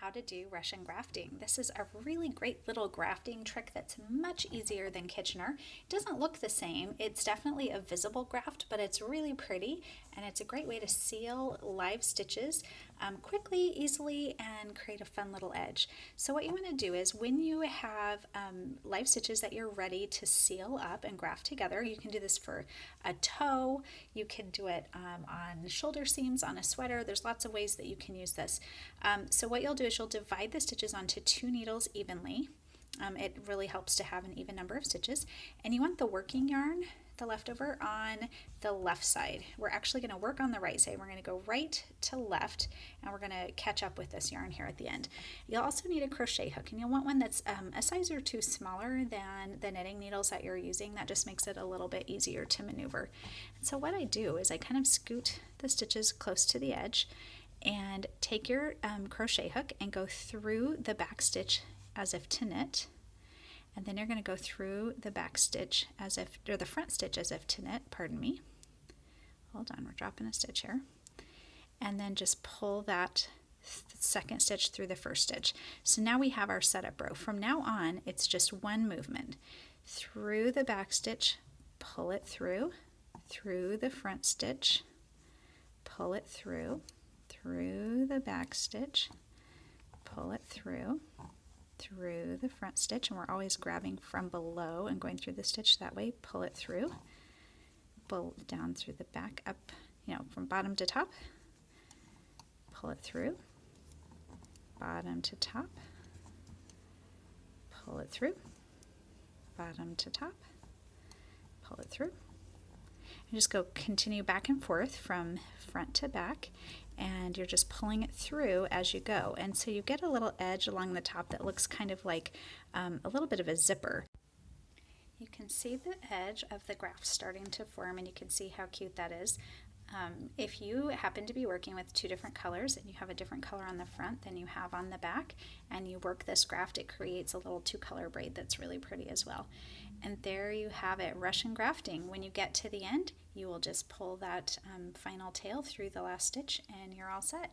how to do Russian grafting. This is a really great little grafting trick that's much easier than Kitchener. It doesn't look the same. It's definitely a visible graft, but it's really pretty, and it's a great way to seal live stitches quickly, easily, and create a fun little edge. So what you want to do is when you have live stitches that you're ready to seal up and graft together, you can do this for a toe, you can do it on shoulder seams, on a sweater. There's lots of ways that you can use this. So what you'll do is you'll divide the stitches onto 2 needles evenly. It really helps to have an even number of stitches, and you want the working yarn, the leftover, on the left side. We're actually going to work on the right side. We're going to go right to left, and we're going to catch up with this yarn here at the end. You'll also need a crochet hook, and you'll want one that's a size or 2 smaller than the knitting needles that you're using. That just makes it a little bit easier to maneuver. And so what I do is I kind of scoot the stitches close to the edge and take your crochet hook and go through the back stitch as if to knit, and then you're going to go through the back stitch as if, or the front stitch as if to knit, pardon me. Hold on, we're dropping a stitch here. And then just pull that second stitch through the first stitch. So now we have our setup row. From now on, it's just one movement. Through the back stitch, pull it through the front stitch, pull it through the back stitch, pull it through the front stitch, and we're always grabbing from below and going through the stitch that way. Pull it through, pull down through the back, up, from bottom to top, pull it through, bottom to top, pull it through, bottom to top, pull it through. And just go continue back and forth from front to back, and you're just pulling it through as you go. And so you get a little edge along the top that looks kind of like a little bit of a zipper. You can see the edge of the graft starting to form, and you can see how cute that is. If you happen to be working with 2 different colors and you have a different color on the front than you have on the back, and you work this graft, it creates a little 2-color braid that's really pretty as well. And there you have it, Russian grafting. When you get to the end, you will just pull that final tail through the last stitch and you're all set.